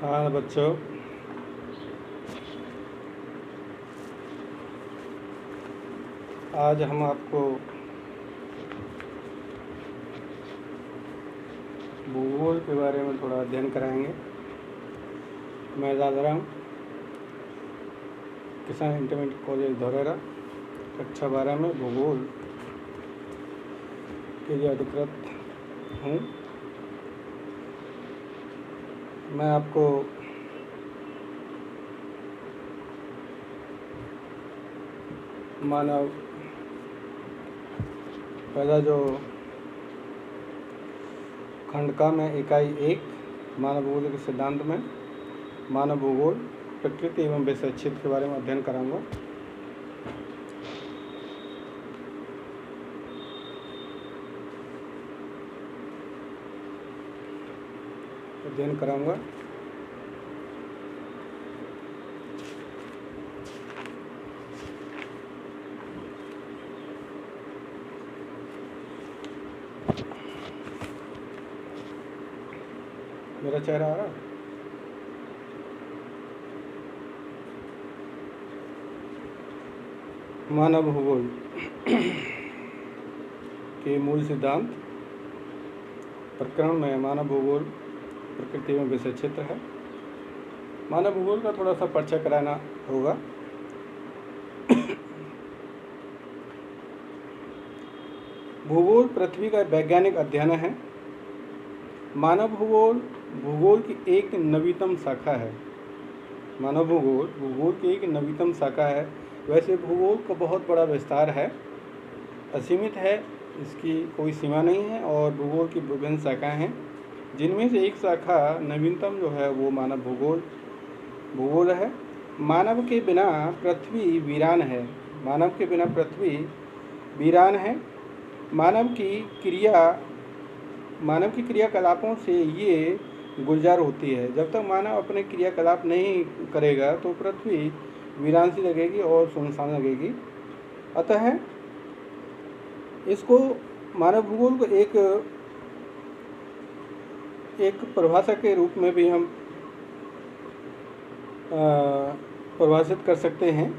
हाँ बच्चों, आज हम आपको भूगोल के बारे में थोड़ा अध्ययन कराएंगे। मैं दादाराम, किसान इंटरमीडिएट कॉलेज धौरेरा, कक्षा 12 में भूगोल के लिए अधिकृत हूँ। मैं आपको मानव पहला जो खंड का में इकाई 1 मानव भूगोल के सिद्धांत में मानव भूगोल प्रकृति एवं विषय क्षेत्र के बारे में अध्ययन कराऊंगा। मेरा चेहरा आ रहा है? मानव भूगोल के मूल सिद्धांत प्रकरण में मानव भूगोल प्रकृति एवं विषय क्षेत्र है। मानव भूगोल का थोड़ा सा परिचय कराना होगा। भूगोल पृथ्वी का वैज्ञानिक अध्ययन है। मानव भूगोल भूगोल की एक नवीनतम शाखा है। मानव भूगोल भूगोल की एक नवीनतम शाखा है। वैसे भूगोल का बहुत बड़ा विस्तार है, असीमित है, इसकी कोई सीमा नहीं है और भूगोल की विभिन्न शाखाएं हैं, जिनमें से एक शाखा नवीनतम जो है वो मानव भूगोल है। मानव के बिना पृथ्वी वीरान है। मानव के बिना पृथ्वी वीरान है। मानव की क्रियाकलापों से ये गुलजार होती है। जब तक मानव अपने क्रियाकलाप नहीं करेगा तो पृथ्वी वीरान सी लगेगी और सुनसान लगेगी। अतः इसको मानव भूगोल को एक परिभाषा के रूप में भी हम परिभाषित कर सकते हैं।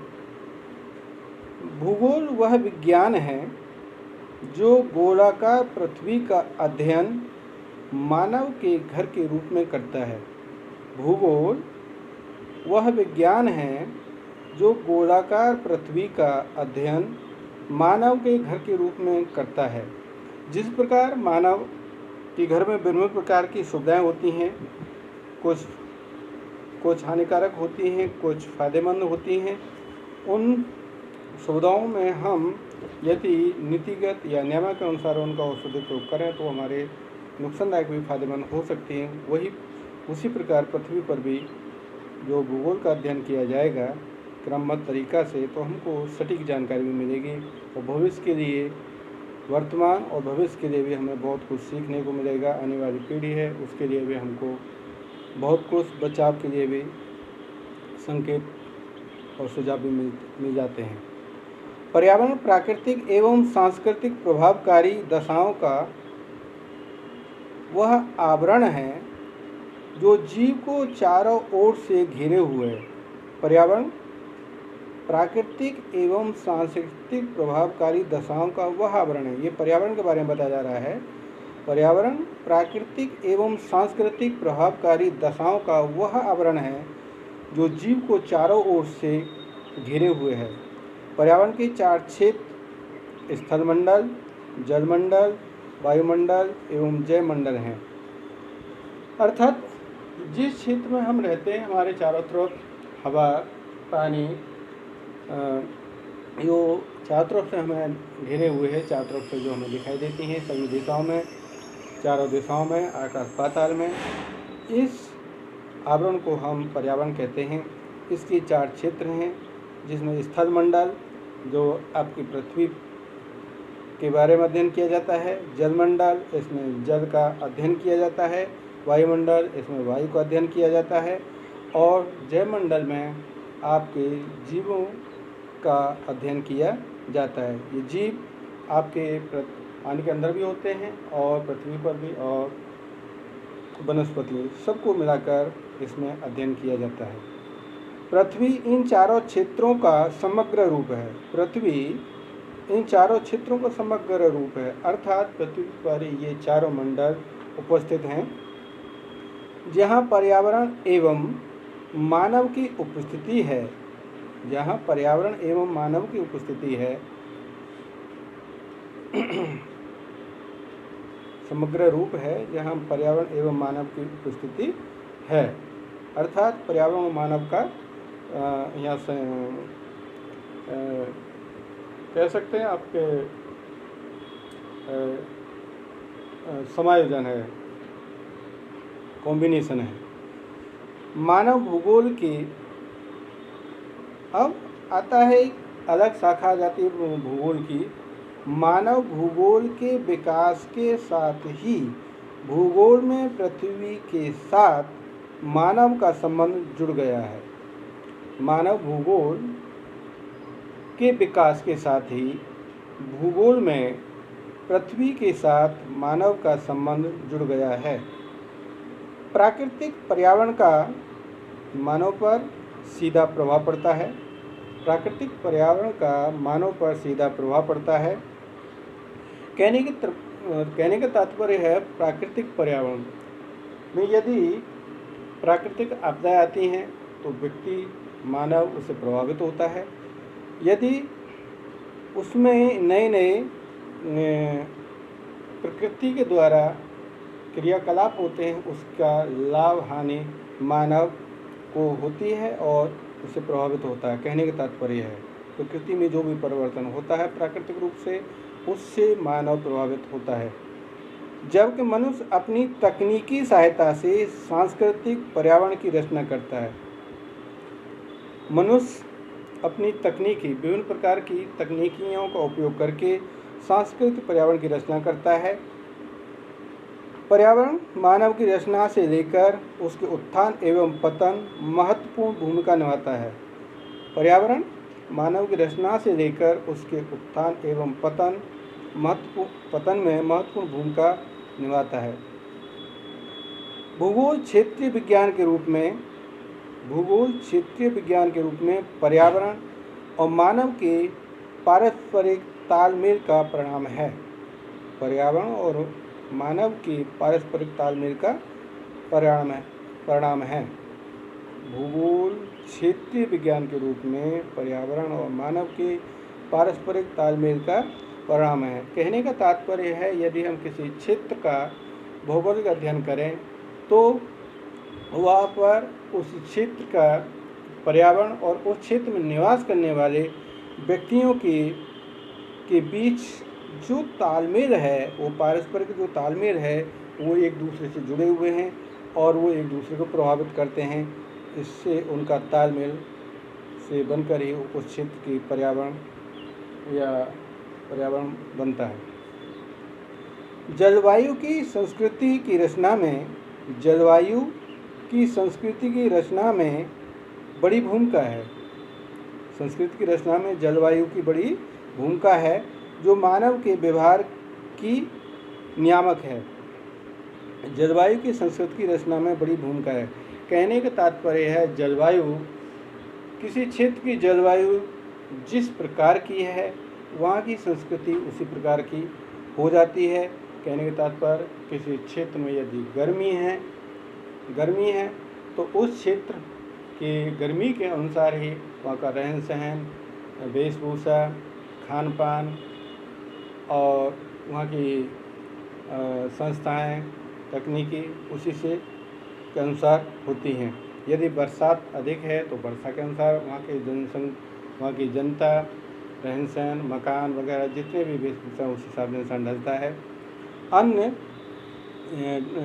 भूगोल वह विज्ञान है जो गोलाकार पृथ्वी का अध्ययन मानव के घर के रूप में करता है। भूगोल वह विज्ञान है जो गोलाकार पृथ्वी का अध्ययन मानव के घर के रूप में करता है। जिस प्रकार मानव के घर में विभिन्न प्रकार की सुविधाएं होती हैं, कुछ हानिकारक होती हैं, कुछ फायदेमंद होती हैं। उन सुविधाओं में हम यदि नीतिगत या नियम के अनुसार उनका औषधि प्रयोग करें तो हमारे नुकसानदायक भी फायदेमंद हो सकती हैं। उसी प्रकार पृथ्वी पर भी जो भूगोल का अध्ययन किया जाएगा क्रमबद्ध तरीक़ा से, तो हमको सटीक जानकारी भी मिलेगी और भविष्य के लिए, वर्तमान और भविष्य के लिए भी हमें बहुत कुछ सीखने को मिलेगा। आने वाली पीढ़ी है उसके लिए भी हमको बहुत कुछ, बचाव के लिए भी संकेत और सुझाव भी मिल जाते हैं। पर्यावरण प्राकृतिक एवं सांस्कृतिक प्रभावकारी दशाओं का वह आवरण है जो जीव को चारों ओर से घेरे हुए है। पर्यावरण प्राकृतिक एवं सांस्कृतिक प्रभावकारी दशाओं का वह आवरण है। ये पर्यावरण के बारे में बताया जा रहा है। पर्यावरण प्राकृतिक एवं सांस्कृतिक प्रभावकारी दशाओं का वह आवरण है जो जीव को चारों ओर से घेरे हुए है। पर्यावरण के 4 क्षेत्र स्थलमंडल, जलमंडल, वायुमंडल एवं जयमंडल हैं। अर्थात जिस क्षेत्र में हम रहते हैं हमारे चारों तरफ हवा, पानी, जो चारों तरफ से हमें घिरे हुए हैं, चारों तरफ से जो हमें दिखाई देती हैं सभी दिशाओं में, चारों दिशाओं में, आकाश पाताल में, इस आवरण को हम पर्यावरण कहते हैं। इसके 4 क्षेत्र हैं, जिसमें स्थलमंडल जो आपकी पृथ्वी के बारे में अध्ययन किया जाता है, जलमंडल इसमें जल का अध्ययन किया जाता है, वायुमंडल इसमें वायु का अध्ययन किया जाता है और जयमंडल में आपके जीवों का अध्ययन किया जाता है। ये जीव आपके पानी के अंदर भी होते हैं और पृथ्वी पर भी और वनस्पतियों सबको मिलाकर इसमें अध्ययन किया जाता है। पृथ्वी इन चारों क्षेत्रों का समग्र रूप है। पृथ्वी इन चारों क्षेत्रों का समग्र रूप है, अर्थात पृथ्वी पर ये चारों मंडल उपस्थित हैं जहाँ पर्यावरण एवं मानव की उपस्थिति है। जहाँ पर्यावरण एवं मानव की उपस्थिति है, समग्र रूप है जहाँ पर्यावरण एवं मानव की उपस्थिति है, अर्थात पर्यावरण और मानव का यहाँ से कह सकते हैं आपके समायोजन है, कॉम्बिनेशन है। मानव भूगोल की अब आता है एक अलग शाखा आ जाती है भूगोल की। मानव भूगोल के विकास के साथ ही भूगोल में पृथ्वी के साथ मानव का संबंध जुड़ गया है। मानव भूगोल के विकास के साथ ही भूगोल में पृथ्वी के साथ मानव का संबंध जुड़ गया है। प्राकृतिक पर्यावरण का मानव पर सीधा प्रभाव पड़ता है। प्राकृतिक पर्यावरण का मानव पर सीधा प्रभाव पड़ता है। कहने का तात्पर्य है प्राकृतिक पर्यावरण में यदि प्राकृतिक आपदाएं आती हैं तो व्यक्ति मानव उससे प्रभावित होता है। यदि उसमें नए नए प्रकृति के द्वारा क्रियाकलाप होते हैं, उसका लाभ हानि मानव को होती है और उससे प्रभावित होता है। कहने का तात्पर्य है प्रकृति में जो भी परिवर्तन होता है प्राकृतिक रूप से, उससे मानव प्रभावित होता है। जबकि मनुष्य अपनी तकनीकी सहायता से सांस्कृतिक पर्यावरण की रचना करता है। मनुष्य अपनी विभिन्न प्रकार की तकनीकियों का उपयोग करके सांस्कृतिक पर्यावरण की रचना करता है। पर्यावरण मानव की रचना से लेकर उसके उत्थान एवं पतन महत्वपूर्ण भूमिका निभाता है। पर्यावरण मानव की रचना से लेकर उसके उत्थान एवं पतन में महत्वपूर्ण भूमिका निभाता है। भूगोल क्षेत्रीय विज्ञान के रूप में पर्यावरण और मानव के पारस्परिक तालमेल का परिणाम है। पर्यावरण और मानव के पारस्परिक तालमेल का परिणाम है। भूगोल क्षेत्रीय विज्ञान के रूप में पर्यावरण और मानव के पारस्परिक तालमेल का परिणाम है। कहने का तात्पर्य है यदि हम किसी क्षेत्र का भौगोलिक अध्ययन करें तो वहाँ पर उस क्षेत्र का पर्यावरण और उस क्षेत्र में निवास करने वाले व्यक्तियों के बीच जो तालमेल है, वो पारस्परिक जो तालमेल है वो एक दूसरे से जुड़े हुए हैं और वो एक दूसरे को प्रभावित करते हैं। इससे उनका तालमेल से बनकर ही उस क्षेत्र की पर्यावरण बनता है। जलवायु की संस्कृति की रचना में बड़ी भूमिका है। संस्कृति की रचना में जलवायु की बड़ी भूमिका है जो मानव के व्यवहार की नियामक है। जलवायु की संस्कृति की रचना में बड़ी भूमिका है। कहने का तात्पर्य है जलवायु, किसी क्षेत्र की जलवायु जिस प्रकार की है वहाँ की संस्कृति उसी प्रकार की हो जाती है। कहने का तात्पर्य किसी क्षेत्र में यदि गर्मी है तो उस क्षेत्र के गर्मी के अनुसार ही वहाँ का रहन सहन, वेशभूषा, खान पान और वहाँ की संस्थाएं, तकनीकी उसी से के अनुसार होती हैं। यदि बरसात अधिक है तो वर्षा के अनुसार वहाँ की जनता, रहन सहन, मकान वगैरह जितने भी वेशभूषा उस हिसाब से इंसान ढलता है। अन्य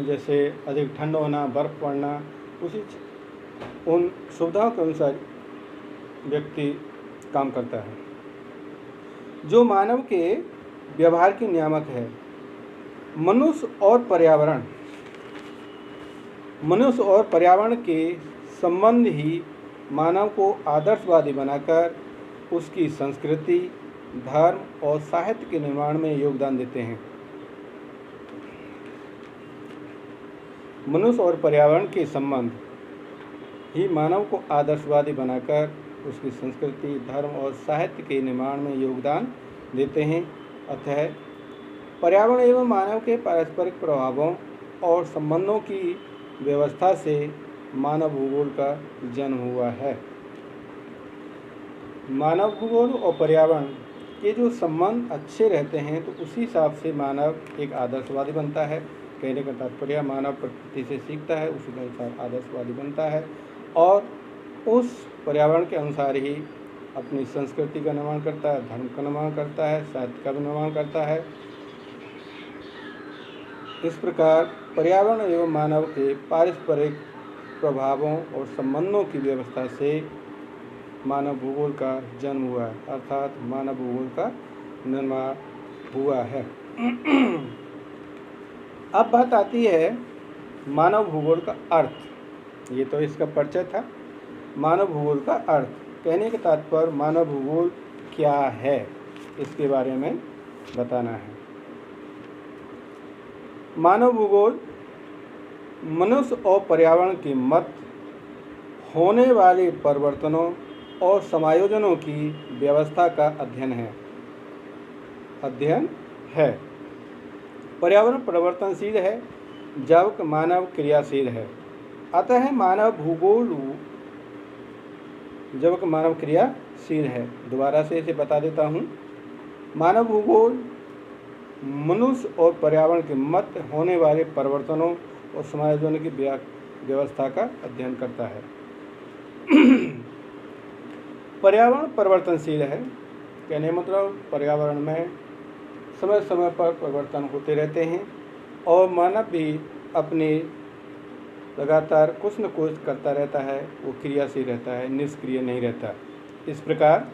जैसे अधिक ठंड होना, बर्फ़ पड़ना, उन सुविधाओं के अनुसार व्यक्ति काम करता है। जो मानव के व्यवहार की नियामक है। मनुष्य और पर्यावरण के संबंध ही मानव को आदर्शवादी बनाकर उसकी संस्कृति, धर्म और साहित्य के निर्माण में योगदान देते हैं। मनुष्य और पर्यावरण के संबंध ही मानव को आदर्शवादी बनाकर उसकी संस्कृति, धर्म और साहित्य के निर्माण में योगदान देते हैं। अतः पर्यावरण एवं मानव के पारस्परिक प्रभावों और संबंधों की व्यवस्था से मानव भूगोल का जन्म हुआ है। मानव भूगोल और पर्यावरण के जो संबंध अच्छे रहते हैं तो उसी हिसाब से मानव एक आदर्शवादी बनता है। कहने का तात्पर्य मानव प्रकृति से सीखता है, उसी के अनुसार आदर्शवादी बनता है और उस पर्यावरण के अनुसार ही अपनी संस्कृति का निर्माण करता है, धर्म का निर्माण करता है, साहित्य का भी निर्माण करता है। इस प्रकार पर्यावरण एवं मानव के पारस्परिक प्रभावों और संबंधों की व्यवस्था से मानव भूगोल का जन्म हुआ है, अर्थात मानव भूगोल का निर्माण हुआ है। अब बात आती है मानव भूगोल का अर्थ। ये तो इसका परिचय था। मानव भूगोल का अर्थ कहने के तात्पर्य मानव भूगोल क्या है इसके बारे में बताना है। मानव भूगोल मनुष्य और पर्यावरण के मध्य होने वाले परिवर्तनों और समायोजनों की व्यवस्था का अध्ययन है। पर्यावरण परिवर्तनशील है जबकि मानव क्रियाशील है। अतः मानव भूगोल जबकि मानव क्रियाशील है। दोबारा से इसे बता देता हूँ। मानव भूगोल मनुष्य और पर्यावरण के मध्य होने वाले परिवर्तनों और समायोजनों की व्यवस्था का अध्ययन करता है। पर्यावरण परिवर्तनशील है कहने मतलब पर्यावरण में समय समय पर परिवर्तन होते रहते हैं और मानव भी अपने लगातार कुछ न कुछ करता रहता है, वो क्रियाशील रहता है, निष्क्रिय नहीं रहता। इस प्रकार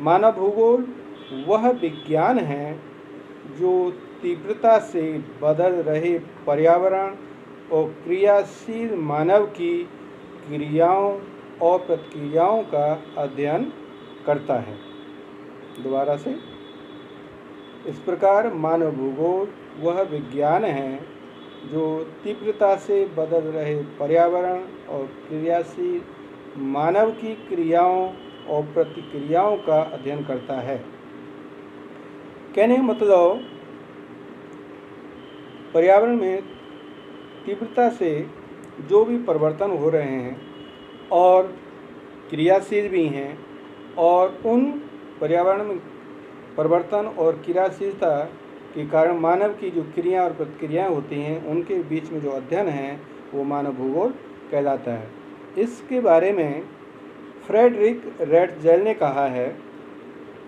मानव भूगोल वह विज्ञान है जो तीव्रता से बदल रहे पर्यावरण और क्रियाशील मानव की क्रियाओं और प्रतिक्रियाओं का अध्ययन करता है। दोबारा से, इस प्रकार मानव भूगोल वह विज्ञान है जो तीव्रता से बदल रहे पर्यावरण और क्रियाशील मानव की क्रियाओं और प्रतिक्रियाओं का अध्ययन करता है। कहने का मतलब पर्यावरण में तीव्रता से जो भी परिवर्तन हो रहे हैं और क्रियाशील भी हैं और उन पर्यावरण में परिवर्तन और क्रियाशीलता के कारण मानव की जो क्रिया और प्रतिक्रियाएँ होती हैं उनके बीच में जो अध्ययन है वो मानव भूगोल कहलाता है। इसके बारे में फ्रेडरिक रैटजेल ने कहा है,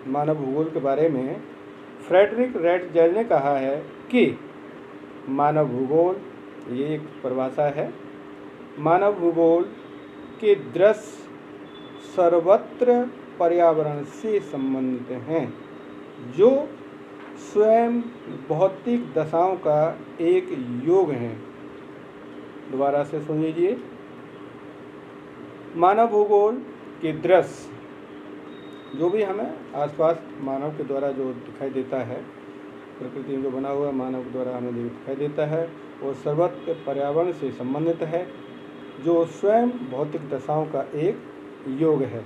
मानव भूगोल के बारे में फ्रेडरिक रैटजेल ने कहा है कि मानव भूगोल, ये एक परिभाषा है, मानव भूगोल के दृश्य सर्वत्र पर्यावरण से संबंधित हैं जो स्वयं भौतिक दशाओं का एक योग है। दोबारा से सुन लीजिए। मानव भूगोल के दृश्य जो भी हमें आसपास मानव के द्वारा जो दिखाई देता है, प्रकृति में जो बना हुआ मानव के द्वारा हमें दिखाई देता है, वो सर्वत्र पर्यावरण से संबंधित है जो स्वयं भौतिक दशाओं का एक योग है।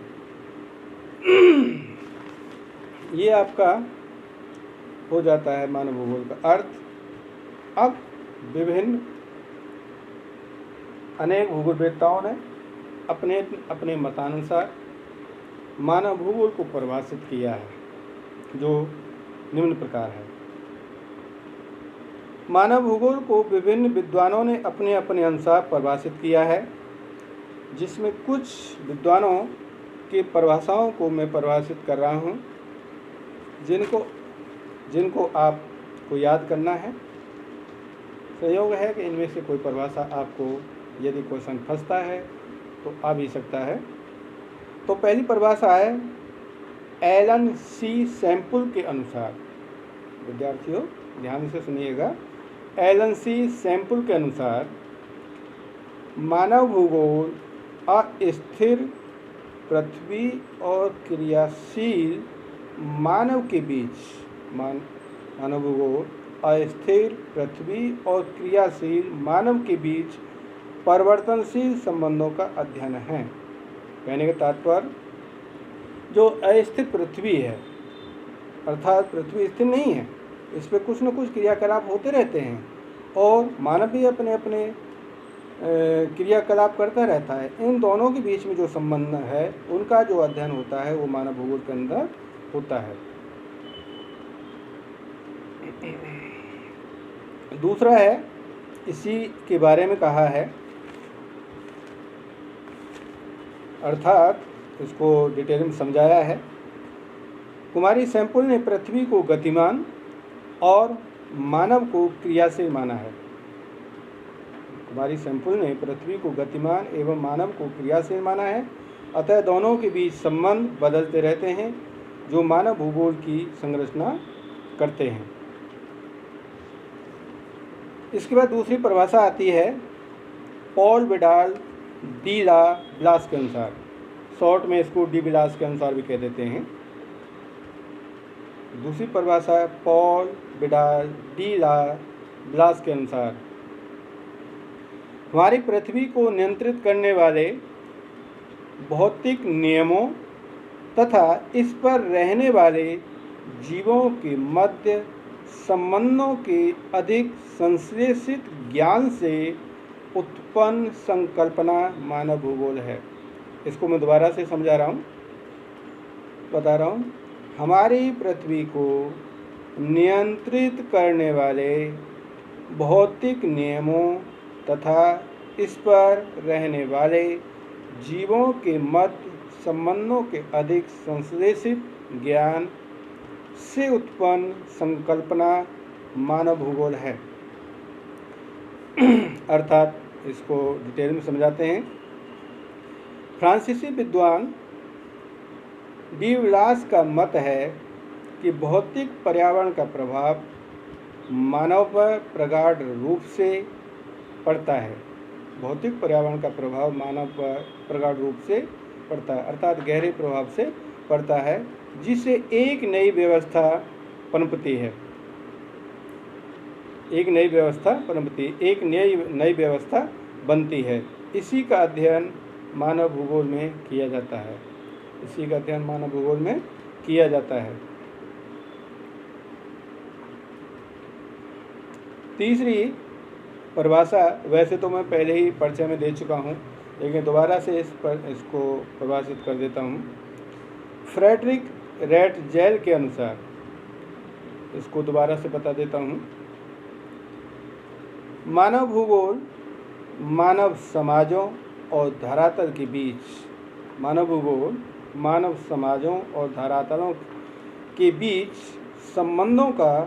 ये आपका हो जाता है मानव भूगोल का अर्थ। अब विभिन्न अनेक भूगोलवेत्ताओं ने अपने अपने मतानुसार मानव भूगोल को परिभाषित किया है जो निम्न प्रकार है। मानव भूगोल को विभिन्न विद्वानों ने अपने अपने अनुसार परिभाषित किया है, जिसमें कुछ विद्वानों की परिभाषाओं को मैं परिभाषित कर रहा हूँ जिनको आपको याद करना है। संयोग है कि इनमें से कोई परिभाषा आपको यदि क्वेश्चन फंसता है तो आ भी सकता है। तो पहली परिभाषा है एलन सी सैम्पल के अनुसार। विद्यार्थियों ध्यान से सुनिएगा। एलन सी सैम्पल के अनुसार मानव भूगोल अस्थिर पृथ्वी और क्रियाशील मानव के बीच मानव भूगोल अस्थिर पृथ्वी और क्रियाशील मानव के बीच परिवर्तनशील संबंधों का अध्ययन है। कहने का तात्पर्य, जो अस्थिर पृथ्वी है, अर्थात पृथ्वी स्थिर नहीं है, इस पर कुछ न कुछ क्रियाकलाप होते रहते हैं और मानव भी अपने अपने क्रियाकलाप करता रहता है। इन दोनों के बीच में जो संबंध है उनका जो अध्ययन होता है वो मानव भूगोल के अंदर होता है। दूसरा है, इसी के बारे में कहा है, अर्थात इसको डिटेल में समझाया है। कुमारी सैंपल ने पृथ्वी को गतिमान और मानव को क्रियाशील माना है। कुमारी सैंपल ने पृथ्वी को गतिमान एवं मानव को क्रियाशील माना है, अतः दोनों के बीच संबंध बदलते रहते हैं जो मानव भूगोल की संरचना करते हैं। इसके बाद दूसरी परिभाषा आती है पॉल विडाल डी ला ब्लास के अनुसार, शॉर्ट में इसको डी ब्लास के अनुसार भी कह देते हैं। दूसरी परिभाषा है पॉल विडाल डी ला ब्लास के अनुसार, हमारी पृथ्वी को नियंत्रित करने वाले भौतिक नियमों तथा इस पर रहने वाले जीवों के मध्य संबंधों के अधिक संश्लेषित ज्ञान से उत्पन्न संकल्पना मानव भूगोल है। इसको मैं दोबारा से समझा रहा हूँ, बता रहा हूँ। हमारी पृथ्वी को नियंत्रित करने वाले भौतिक नियमों तथा इस पर रहने वाले जीवों के मध्य संबंधों के अधिक संश्लेषित ज्ञान से उत्पन्न संकल्पना मानव भूगोल है। अर्थात इसको डिटेल में समझाते हैं। फ्रांसीसी विद्वान डी ब्लास का मत है कि भौतिक पर्यावरण का प्रभाव मानव पर प्रगाढ़ रूप से पड़ता है। भौतिक पर्यावरण का प्रभाव मानव पर प्रगाढ़ रूप से पड़ता है, अर्थात गहरे प्रभाव से पड़ता है, जिससे एक नई व्यवस्था पनपती है। एक नई व्यवस्था पनपती, एक नई व्यवस्था बनती है। इसी का अध्ययन मानव भूगोल में किया जाता है। इसी का अध्ययन मानव भूगोल में किया जाता है। तीसरी परिभाषा, वैसे तो मैं पहले ही परिचय में दे चुका हूँ, लेकिन दोबारा से इसको परिभाषित कर देता हूँ। फ्रेडरिक रैटजेल के अनुसार, इसको दोबारा से बता देता हूँ। मानव भूगोल मानव समाजों और धरातल के बीच, मानव भूगोल मानव समाजों और धरातलों के बीच संबंधों का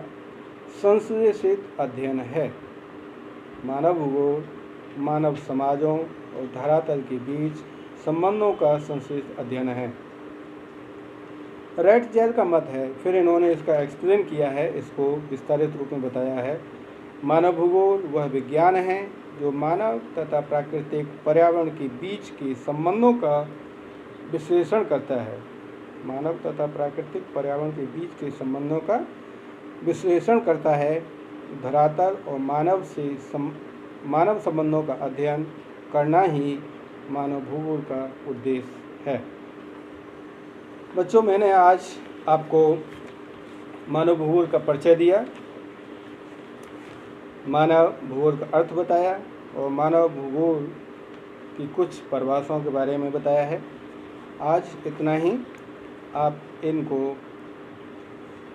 संश्लेषित अध्ययन है। मानव भूगोल मानव समाजों और धरातल के बीच संबंधों का संश्लेषित अध्ययन है। रैटजेल का मत है, फिर इन्होंने इसका एक्सप्लेन किया है, इसको विस्तारित रूप में बताया है। मानव भूगोल वह विज्ञान है जो मानव तथा प्राकृतिक पर्यावरण के बीच के संबंधों का विश्लेषण करता है। मानव तथा प्राकृतिक पर्यावरण के बीच के संबंधों का विश्लेषण करता है। धरातल और मानव संबंधों का अध्ययन करना ही मानव भूगोल का उद्देश्य है। बच्चों, मैंने आज आपको मानव भूगोल का परिचय दिया, मानव भूगोल का अर्थ बताया और मानव भूगोल की कुछ परिभाषाओं के बारे में बताया है। आज इतना ही। आप इनको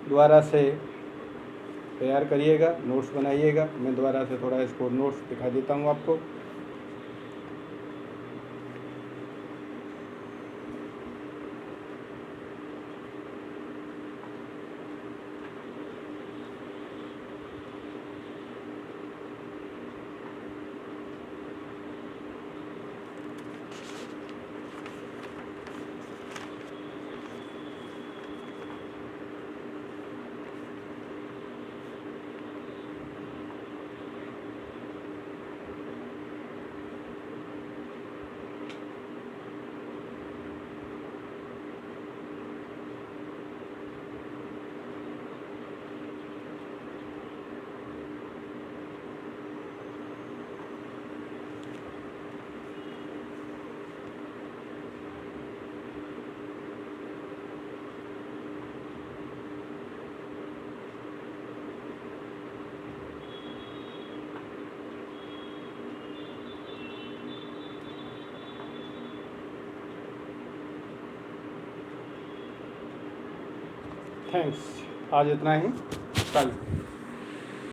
दोबारा से तैयार करिएगा, नोट्स बनाइएगा। मैं दोबारा से थोड़ा इसको नोट्स दिखा देता हूँ आपको। थैंक्स। आज इतना ही, कल